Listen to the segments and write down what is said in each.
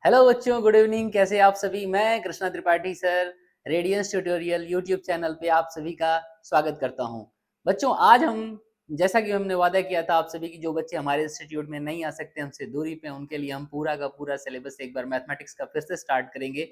Hello बच्चों, good evening. कैसे आप सभी? मैं Krishna Tripathi sir Radiance tutorial YouTube channel पे आप सभी का स्वागत करता हूं। बच्चों, आज हम जैसा कि हमने वादा किया था आप सभी की, जो बच्चे हमारे इंस्टीट्यूट में नहीं आ सकते, हमसे दूरी पे, उनके लिए हम पूरा का पूरा सिलेबस एक बार मैथमेटिक्स का फिर से स्टार्ट करेंगे।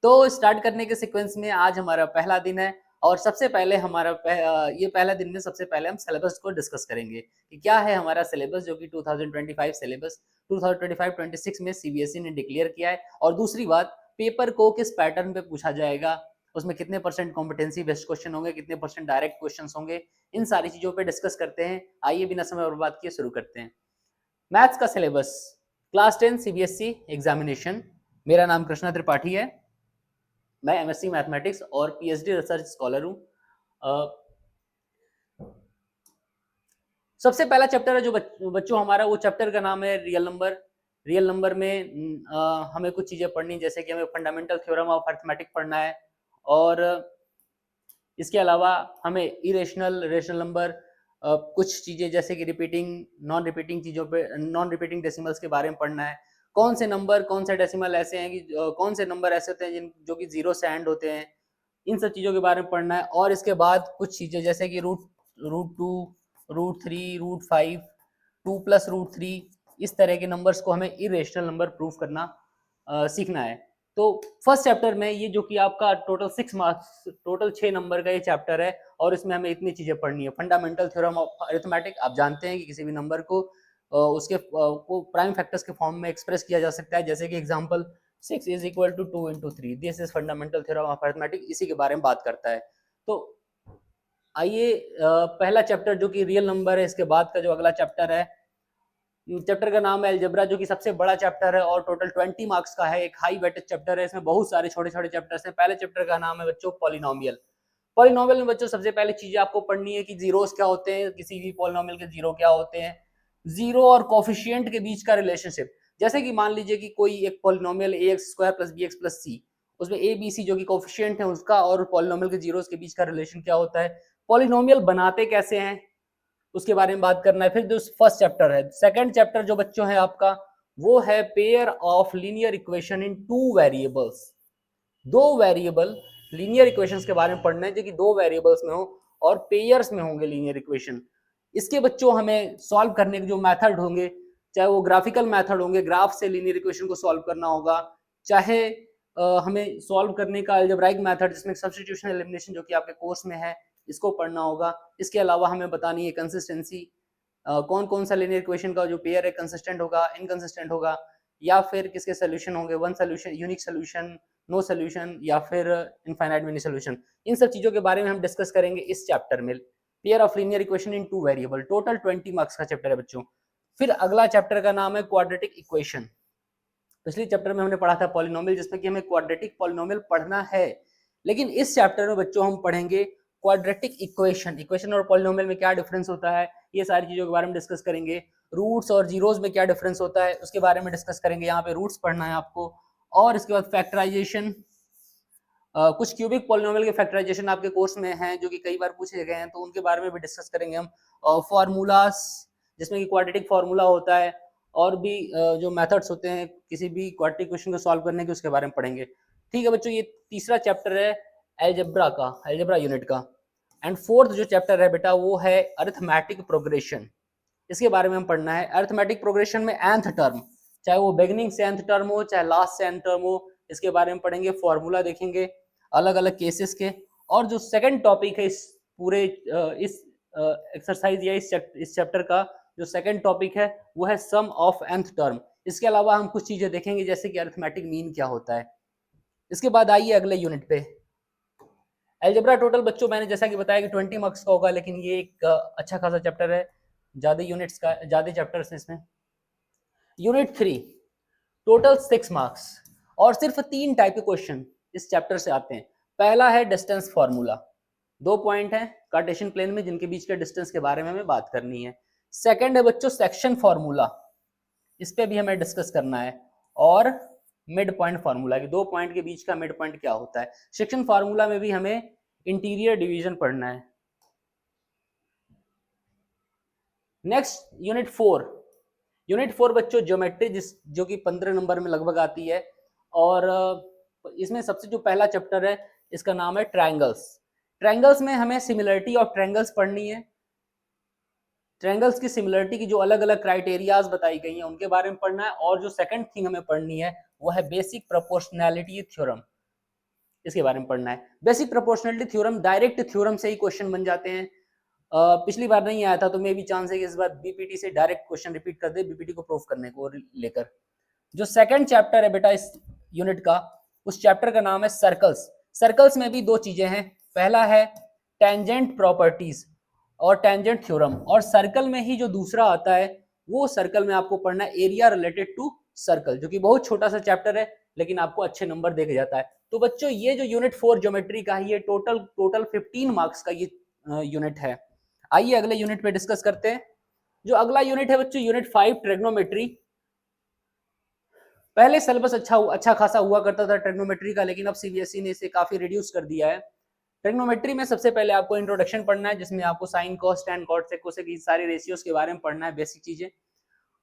तो स्टार्ट करने के सीक्वेंस में आज हमारा पहला दिन है और सबसे पहले ये पहला दिन में सबसे पहले हम सिलेबस को डिस्कस करेंगे कि क्या है हमारा सिलेबस, जो कि 2025 सिलेबस 2025-26 में सीबीएसई ने डिक्लेयर किया है। और दूसरी बात, पेपर को किस पैटर्न पे पूछा जाएगा, उसमें कितने परसेंट कॉम्पिटेंसी बेस्ड क्वेश्चन होंगे, कितने परसेंट डायरेक्ट क्वेश्चंस होंगे, इन सारी चीजों पे डिस्कस करते हैं। आइए बिना समय बर्बाद किए शुरू करते हैं। मैथ्स का सिलेबस, क्लास 10 सीबीएसई एग्जामिनेशन। मेरा नाम कृष्णा त्रिपाठी है। मैं एमएससी मैथमेटिक्स और पीएचडी रिसर्च स्कॉलर हूँ। सबसे पहला चैप्टर है जो बच्चों हमारा, वो चैप्टर का नाम है रियल नंबर। रियल नंबर में हमें कुछ चीजें पढ़नी, जैसे कि हमें फंडामेंटल थ्योरम ऑफ अरिथमेटिक पढ़ना है, और इसके अलावा हमें इरेशनल रेशनल नंबर, कुछ चीजें जैसे कि रिपीटिंग नॉन रिपीटिंग चीजों पे, नॉन रिपीटिंग डेसिमल्स के बारे में पढ़ना है। कौन से नंबर, कौन से डेसिमल ऐसे हैं कि कौन से नंबर ऐसे होते हैं जो कि जीरो से एंड होते हैं, इन सब चीजों के बारे में पढ़ना है। और इसके बाद कुछ चीजें जैसे कि root root two, root three, root five, 2+√3, इस तरह के नंबर्स को हमें इरेशनल नंबर प्रूफ करना सीखना है। तो फर्स्ट चैप्टर में ये जो कि आपका टोटल 6 मार्क्स, टोटल 6 नंबर का ये चैप्टर है, और इसमें हमें इतनी चीजें पढ़नी है। फंडामेंटल थ्योरम ऑफ अरिथमेटिक, आप जानते हैं कि किसी भी नंबर को उसके को प्राइम फैक्टर्स के फॉर्म में एक्सप्रेस किया जा सकता है, जैसे कि example 6 is equal to 2 into 3, this is fundamental theorem of arithmetic, इसी के बारे में बात करता है। तो आइए, पहला चैप्टर जो कि रियल नंबर है, इसके बाद का जो अगला चैप्टर है, चैप्टर का नाम है अलजेब्रा, जो कि सबसे बड़ा चैप्टर है और टोटल 20 मार्क्स का है। एक हाई वेटेज चैप्टर है, इसमें बहुत सारे छोटे छोटे चैप्टर्स हैं। पहले चैप्टर का नाम है बच्चों पॉलिनोमियल। पॉलिनोमियल में बच्चों सबसे पहले चीजें आपको पढ़नी है कि जीरोस क्या होते हैं, किसी भी पॉलिनोमियल के जीरो क्या होते हैं, जीरो और कोफिशिएंट के बीच का रिलेशनशिप। जैसे कि मान लीजिए कि कोई एक पॉलिनोमियल ax² + bx+c, उसमें ए बी सी जो कि कोफिशिएंट है उसका, और पॉलिनोमियल के जीरोस के बीच का रिलेशन क्या होता है, पॉलिनोमियल बनाते कैसे हैं, उसके बारे में बात करना है। फिर जो फर्स्ट चैप्टर है, सेकंड चैप्टर जो बच्चों है आपका, वो है pair of linear equation in 2 variables. 2 variable linear equations के बारे में पढ़ना है, जो कि 2 वेरिएबल्स में हो और पेयर्स में होंगे लीनियर इक्वेशन। इसके बच्चों हमें सॉल्व करने के जो मेथड होंगे, चाहे वो ग्राफिकल मेथड होंगे, ग्राफ से लीनियर इक्वेशन को सॉल्व करना होगा, चाहे हमें सॉल्व करने का अलजेब्राइक मेथड, जिसमें सब्स्टिट्यूशन एलिमिनेशन जो कि आपके कोर्स में है, इसको पढ़ना होगा। इसके अलावा हमें बतानी है कंसिस्टेंसी, कौन कौन सा लीनियर इक्वेशन का जो पेयर है कंसिस्टेंट होगा, इनकंसिस्टेंट होगा, या फिर किसके सोल्यूशन होंगे, one solution, unique solution, no solution, या फिर इनफाइनाइट मिनी सोल्यूशन। इन सब चीजों के बारे में हम डिस्कस करेंगे इस चैप्टर में। Pair of linear equation in 2 variable, total 20 marks का चैप्टर है बच्चों। फिर अगला चैप्टर का नाम है क्वाड्रेटिक इक्वेशन। पिछले चैप्टर में हमने पढ़ा था पॉलिनोमियल, जिसमें कि हमें क्वाड्रेटिक पॉलिनोमियल पढ़ना है, लेकिन इस चैप्टर में बच्चों हम पढ़ेंगे क्वाड्रेटिक इक्वेशन। इक्वेशन और पॉलिनोमियल में क्या डिफरेंस होता है, ये सारी चीजों के बारे में डिस्कस करेंगे। रूट्स और जीरोस में क्या डिफरेंस होता है, उसके बारे में डिस्कस करेंगे। यहाँ पे रूट्स पढ़ना है आपको। और इसके बाद फैक्टराइजेशन, कुछ क्यूबिक पॉलिनोमियल के फैक्टराइजेशन आपके कोर्स में हैं, जो कि कई बार पूछे गए हैं, तो उनके बारे में भी डिस्कस करेंगे हम। फॉर्मूलास, जिसमें कि क्वाड्रेटिक फार्मूला होता है, और भी जो मेथड्स होते हैं किसी भी क्वाड्रेटिक इक्वेशन को सॉल्व करने के, उसके बारे में पढ़ेंगे। ठीक है बच्चों, ये तीसरा चैप्टर है अलजेब्रा का, अलजेब्रा यूनिट का। एंड फोर्थ जो चैप्टर है बेटा, वो है अरिथमेटिक प्रोग्रेशन। इसके बारे में हम पढ़ना है। अरिथमेटिक प्रोग्रेशन में nth टर्म, चाहे वो बिगिनिंग से nth टर्म हो, चाहे लास्ट से nth टर्म हो, इसके बारे में पढ़ेंगे। फॉर्मूला देखेंगे अलग अलग केसेस के। और जो सेकंड टॉपिक है इस पूरे इस एक्सरसाइज या इस चैप्टर का जो सेकंड टॉपिक है, वो है सम ऑफ nth टर्म। इसके अलावा हम कुछ चीजें देखेंगे, जैसे कि अरिथमेटिक मीन क्या होता है। इसके बाद आइए अगले यूनिट पे। अलजेब्रा टोटल बच्चों मैंने जैसा कि बताया कि 20 मार्क्स का होगा, लेकिन ये एक अच्छा खासा चैप्टर है, ज्यादा यूनिट्स का, ज्यादा चैप्टर्स हैं इसमें। यूनिट 3 टोटल 6 मार्क्स, और सिर्फ 3 टाइप के क्वेश्चन इस चैप्टर से आते हैं। पहला है डिस्टेंस फॉर्मूला, 2 पॉइंट है कार्टेशियन प्लेन में जिनके बीच के डिस्टेंस के बारे में हमें बात करनी है। सेकंड है बच्चों सेक्शन फॉर्मूला, इस पे भी हमें डिस्कस करना है। और मिड पॉइंट फॉर्मूला, कि 2 पॉइंट के बीच का मिड पॉइंट क्या होता है। सेक्शन फॉर्मूला में भी हमें इंटीरियर डिवीजन पढ़ना है। नेक्स्ट यूनिट 4, यूनिट 4 बच्चों ज्योमेट्री, जो कि 15 नंबर में लगभग आती है। और इसमें सबसे जो पहला चैप्टर है इसका नाम है ट्रायंगल्स। ट्रायंगल्स में हमें सिमिलरिटी ऑफ ट्रायंगल्स पढ़नी है। ट्रायंगल्स की सिमिलरिटी की जो अलग अलग क्राइटेरियाज बताई गई हैं उनके बारे में पढ़ना है। और जो सेकंड थिंग हमें पढ़नी है वो है बेसिक प्रोपोर्शनैलिटी थ्योरम, इसके बारे में पढ़ना है। Basic proportionality theorem direct theorem से ही क्वेश्चन बन जाते हैं। पिछली बार नहीं आया था तो मे भी चांस है कि इस बार बीपीटी से डायरेक्ट क्वेश्चन रिपीट कर दे, बीपीटी को प्रूफ करने को लेकर। जो सेकंड चैप्टर है बेटा इस यूनिट का, उस चैप्टर का नाम है सर्कल्स। सर्कल्स में भी दो चीजें हैं, पहला है टेंजेंट प्रॉपर्टीज और टेंजेंट थ्योरम, और सर्कल में ही जो दूसरा आता है वो सर्कल में आपको पढ़ना है एरिया रिलेटेड टू सर्कल, जो कि बहुत छोटा सा चैप्टर है लेकिन आपको अच्छे नंबर देके जाता है। तो बच्चों ये जो यूनिट 4 ज्योमेट्री का है ये टोटल 15 मार्क्स का ये यूनिट है। आइए अगले यूनिट पे डिस्कस करते हैं। जो अगला यूनिट है बच्चों यूनिट 5 ट्रिग्नोमेट्री। पहले सिलेबस अच्छा खासा हुआ करता था ट्रिग्नोमेट्री का, लेकिन अब सीबीएसई ने इसे काफी रिड्यूस कर दिया है। ट्रिग्नोमेट्री में सबसे पहले आपको इंट्रोडक्शन पढ़ना है, जिसमें आपको sine cos tan cot sec cosec की सारी रेशियोज के बारे में पढ़ना है, बेसिक चीजें।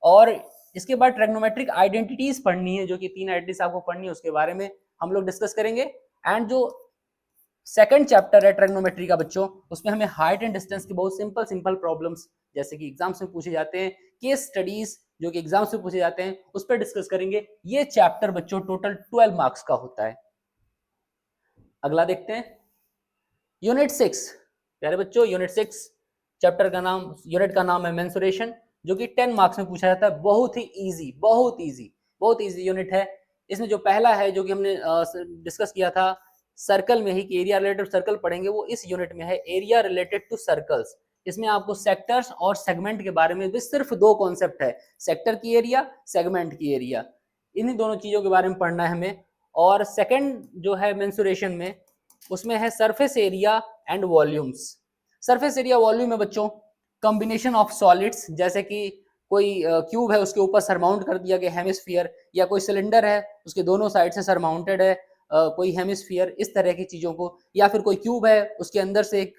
और इसके बाद ट्रिग्नोमेट्रिक आइडेंटिटीज पढ़नी है, जो कि 3 आइडेंटिटीज आपको पढ़नी है, उसके बारे में हम लोग डिस्कस करेंगे। एंड जो सेकंड चैप्टर है ट्रिग्नोमेट्री का बच्चों, उसमें हमें हाइट एंड डिस्टेंस की बहुत सिंपल प्रॉब्लम्स जैसे कि एग्जाम्स में पूछे जाते हैं, केस स्टडीज जो कि एग्जाम्स में पूछे जाते हैं, उस पर डिस्कस करेंगे। ये चैप्टर बच्चों टोटल 12 मार्क्स का होता है। अगला देखते हैं यूनिट 6। प्यारे बच्चों यूनिट 6 चैप्टर का नाम, यूनिट का नाम है मेंसुरेशन, जो कि 10 मार्क्स में पूछा जाता है। बहुत ही इजी, बहुत इजी यूनिट है। इसमें जो पहला है जो कि हमने डिस्कस किया था सर्कल में ही कि एरिया रिलेटेड सर्कल पढ़ेंगे, वो इस यूनिट में है एरिया रिलेटेड टू सर्कल्स। इसमें आपको सेक्टर्स और सेगमेंट के बारे में भी सिर्फ 2 कॉन्सेप्ट है, सेक्टर की एरिया, सेगमेंट की एरिया, इन्हीं दोनों चीजों के बारे में पढ़ना है हमें। और सेकंड जो है मेंसुरेशन में, उसमें है surface area and volumes. Surface area volume है बच्चों कॉम्बिनेशन ऑफ सॉलिड्स, जैसे कि कोई क्यूब है उसके ऊपर सरमाउंट कर दिया गया हेमिस्फीयर, या कोई सिलेंडर है उसके दोनों साइड से सरमाउंटेड है कोई हेमिस्फीयर, इस तरह की चीजों को, या फिर कोई क्यूब है उसके अंदर से एक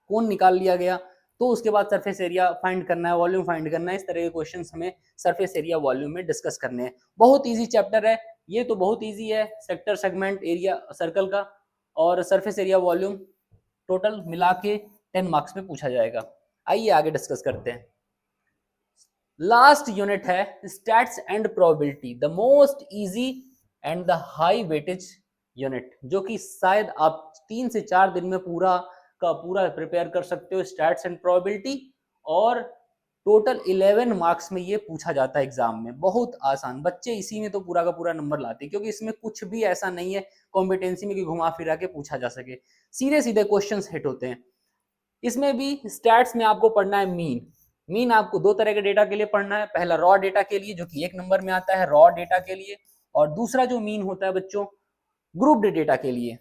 कोन निकाल लिया गया, तो उसके बाद सरफेस एरिया फाइंड करना है, वॉल्यूम फाइंड करना है। इस तरह के क्वेश्चंस हमें सरफेस एरिया वॉल्यूम में डिस्कस करने हैं। बहुत इजी चैप्टर है ये, तो बहुत इजी है, सेक्टर सेगमेंट एरिया सर्कल का और सरफेस एरिया वॉल्यूम टोटल मिला के 10 मार्क्स में पूछा जाएगा। आइए आगे डिस्कस करते हैं। लास्ट यूनिट है stats and probability, the most easy and the high weightage unit, जो कि शायद आप 3 से 4 दिन में पूरा का पूरा प्रिपेयर कर सकते हो, स्टैट्स एंड प्रोबेबिलिटी। और टोटल 11 मार्क्स में ये पूछा जाता है एग्जाम में, बहुत आसान, बच्चे इसी में तो पूरा का पूरा नंबर लाते हैं, क्योंकि इसमें कुछ भी ऐसा नहीं है कॉम्पिटेंसी में कि घुमा फिरा के पूछा जा सके, सीधे सीधे क्वेश्चंस हिट होते हैं। इसमें भी स्टैट्स में आपको पढ़ना है मीन आपको 2 तरह के डेटा के लिए पढ़ना है, पहला रॉ डेटा के लिए जो कि 1 नंबर में आता है रॉ डेटा के लिए, और दूसरा जो मीन होता है बच्चों ग्रुप्ड डेटा के लिए।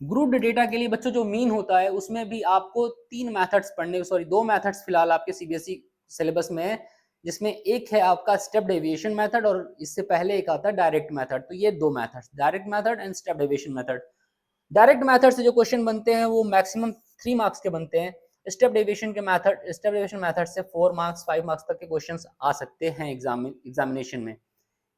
ग्रुप्ड डेटा के लिए बच्चों जो मीन होता है उसमें भी आपको 3 मेथड्स पढ़ने, सॉरी 2 मेथड्स फिलहाल आपके सीबीएसई सिलेबस में है, जिसमें एक है आपका स्टेप डेविएशन मेथड और इससे पहले एक आता है डायरेक्ट मेथड। तो ये 2 methods, direct method and step deviation method. Direct method से जो क्वेश्चन बनते हैं वो मैक्सिमम 3 मार्क्स के बनते हैं। स्टेप डेविएशन मेथड से 4 मार्क्स 5 मार्क्स तक के क्वेश्चन आ सकते हैं एग्जामिनेशन में।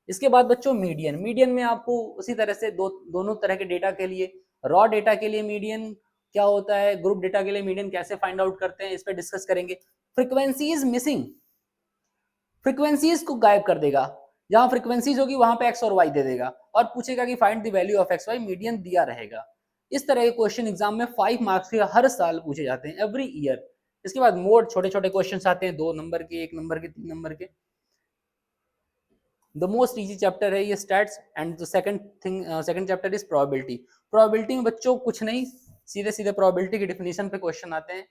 इसके बाद बच्चों मीडियन में आपको उसी तरह से दोनों तरह के डेटा के लिए, रॉ डेटा के लिए मीडियन क्या होता है, ग्रुप डेटा के लिए मीडियन कैसे फाइंड आउट करते हैं, इस पर डिस्कस करेंगे। फ्रीक्वेंसीज मिसिंग, फ्रीक्वेंसीज को गायब कर देगा, जहां फ्रीक्वेंसीज होगी वहां पे एक्स और वाई दे देगा और पूछेगा कि find the value of X Y, median दिया रहेगा। इस तरह के क्वेश्चन एग्जाम में 5 मार्क्स के हर साल पूछे जाते हैं, एवरी ईयर। इसके बाद मोड छोटे छोटे क्वेश्चन आते हैं, 2 नंबर के, 1 नंबर के, 3 नंबर के। द मोस्ट इजी चैप्टर है ये stats and the second chapter is probability. Probability में बच्चों कुछ नहीं, सीधे सीधे प्रोबेबिलिटी की डेफिनेशन पे क्वेश्चन आते हैं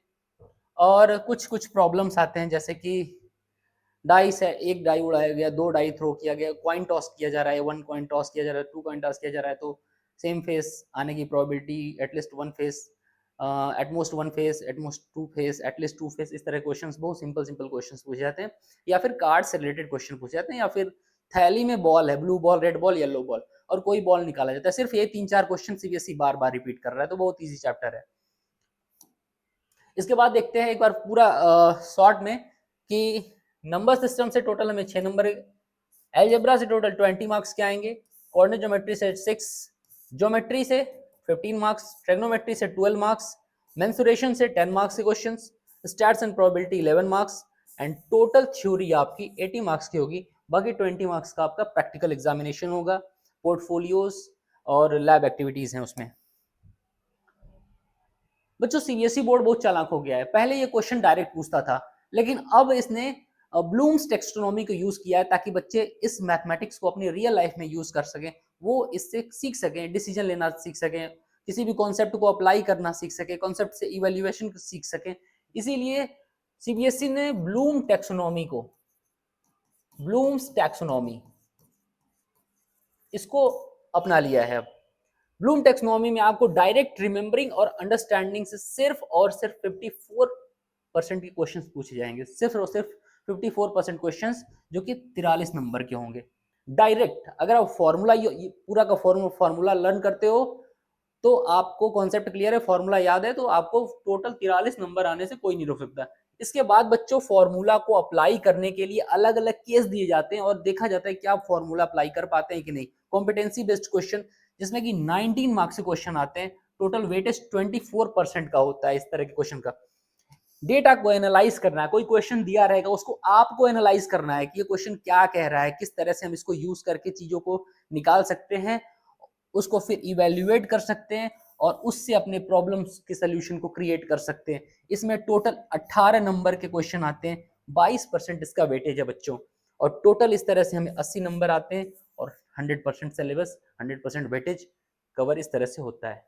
और कुछ प्रॉब्लम्स आते हैं, जैसे कि डाइस है, एक डाई उड़ाया गया, 2 डाई थ्रो किया गया, कॉइन टॉस किया जा रहा है, 1 कॉइन टॉस किया जा रहा है, 2 कॉइन टॉस किया जा रहा है, तो सेम फेस आने की probability at least 1 face, at most 1 face, at most 2 face, at least 2 face, इस तरह क्वेश्चंस बहुत सिंपल क्वेश्चंस पूछे जाते हैं। या फिर कार्ड से रिलेटेड क्वेश्चन पूछे जाते हैं, या फिर थैली में बॉल है, blue ball, red ball, yellow ball, और कोई बॉल निकाला जाता है। सिर्फ ये 3-4 क्वेश्चन सीबीएसई बार बार रिपीट कर रहा है, तो बहुत ईजी चैप्टर है। इसके बाद देखते हैं एक बार पूरा शॉर्ट में कि नंबर सिस्टम से टोटल हमें 6 नंबर अलजेब्रा से टोटल 20 मार्क्स के आएंगे, कोऑर्डिनेट ज्योमेट्री से 6, ज्योमेट्री से 15 मार्क्स, ट्रिग्नोमेट्री से 12 मार्क्स, मेंसुरेशन से 10 मार्क्स के questions, stats and probability 11 marks and total theory आपकी 80 मार्क्स की होगी। बाकी 20 मार्क्स का आपका प्रैक्टिकल एग्जामिनेशन होगा, पोर्टफोलियोज और लैब एक्टिविटीज हैं उसमें। बच्चों सीबीएसई बोर्ड बहुत चालाक हो गया है, पहले ये क्वेश्चन डायरेक्ट पूछता था, लेकिन अब इसने ब्लूम्स टेक्सोनोमी को यूज किया है ताकि बच्चे इस मैथमेटिक्स को अपनी रियल लाइफ में यूज कर सकें, वो इससे सीख सकें, डिसीजन लेना सीख सकें, किसी भी कॉन्सेप्ट को अप्लाई करना सीख सके, कॉन्सेप्ट से इवेल्युएशन सीख सकें। इसीलिए सीबीएसई ने ब्लूम टैक्सोनॉमी को, ब्लूम्स टैक्सोनॉमी, इसको अपना लिया है। ब्लूम टैक्सोनॉमी में आपको डायरेक्ट रिमेंबरिंग और अंडरस्टैंडिंग से सिर्फ और सिर्फ 54% के क्वेश्चंस पूछे जाएंगे, सिर्फ और सिर्फ 54% क्वेश्चंस, जो कि 43 नंबर के होंगे डायरेक्ट। अगर आप फॉर्मूला पूरा का फॉर्मूला लर्न करते हो तो आपको कॉन्सेप्ट क्लियर है, फॉर्मूला याद है, तो आपको टोटल 43 नंबर आने से कोई नहीं रोक सकता। इसके बाद बच्चों फॉर्मूला को अप्लाई करने के लिए अलग अलग केस दिए जाते हैं और देखा जाता है कि आप फॉर्मूला अप्लाई कर पाते हैं कि नहीं। कॉम्पिटेंसी बेस्ड क्वेश्चन जिसमें कि 19 मार्क्स के क्वेश्चन आते हैं, टोटल वेटेज 24% का होता है इस तरह के क्वेश्चन का। डेटा को एनालाइज करना है, कोई क्वेश्चन दिया रहेगा उसको आपको एनालाइज करना है कि ये क्वेश्चन क्या कह रहा है, किस तरह से हम इसको यूज करके चीजों को निकाल सकते हैं, उसको फिर इवेल्युएट कर सकते हैं और उससे अपने प्रॉब्लम्स के सोल्यूशन को क्रिएट कर सकते हैं। इसमें टोटल 18 नंबर के क्वेश्चन आते हैं, 22% इसका वेटेज है बच्चों, और टोटल इस तरह से हमें 80 नंबर आते हैं और 100% सिलेबस, 100% वेटेज कवर इस तरह से होता है।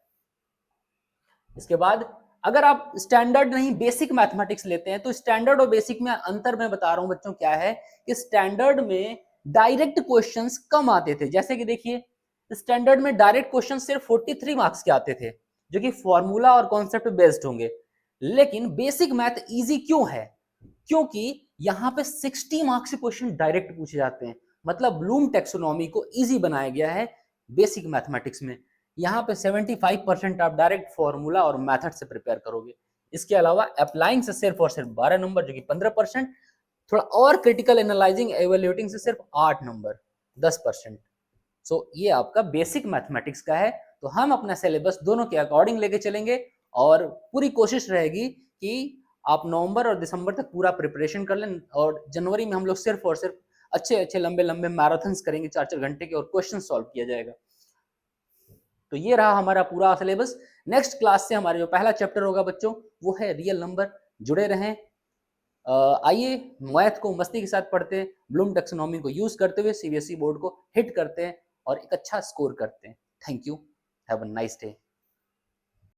इसके बाद अगर आप स्टैंडर्ड नहीं बेसिक मैथमेटिक्स लेते हैं तो स्टैंडर्ड और बेसिक में अंतर मैं बता रहा हूं बच्चों क्या है कि स्टैंडर्ड में डायरेक्ट क्वेश्चंस कम आते थे। जैसे कि देखिए स्टैंडर्ड में डायरेक्ट क्वेश्चन सिर्फ 43 मार्क्स के आते थे जो कि फॉर्मूला और कॉन्सेप्ट बेस्ड होंगे। लेकिन बेसिक मैथ इजी क्यों है? क्योंकि यहां पे 60 मार्क्स के क्वेश्चन डायरेक्ट पूछे जाते हैं। मतलब ब्लूम टैक्सोनॉमी को इजी बनाया गया है बेसिक मैथमेटिक्स में। यहाँ पे 75% आप डायरेक्ट फॉर्मूला और मेथड से प्रिपेयर करोगे। इसके अलावा अप्लाइंग से सिर्फ और सिर्फ 12 नंबर जो कि 15%, थोड़ा और क्रिटिकल एनालाइजिंग एवेल्यूएटिंग से सिर्फ 8 नंबर 10%। सो ये आपका बेसिक मैथमेटिक्स का है। तो हम अपना सिलेबस दोनों के अकॉर्डिंग लेके चलेंगे और पूरी कोशिश रहेगी कि आप नवंबर और दिसंबर तक पूरा प्रिपरेशन कर लें और जनवरी में हम लोग सिर्फ और सिर्फ अच्छे अच्छे लंबे लंबे मैराथन्स करेंगे 4-4 घंटे के और क्वेश्चन सॉल्व किया जाएगा। तो ये रहा हमारा पूरा सिलेबस। नेक्स्ट क्लास से हमारा जो पहला चैप्टर होगा बच्चों वो है रियल नंबर। जुड़े रहें। आइए मैथ को मस्ती के साथ पढ़ते हैं, ब्लूम टैक्सोनॉमी को यूज करते हुए सीबीएसई बोर्ड को हिट करते हैं और एक अच्छा स्कोर करते हैं। Thank you, have a nice day.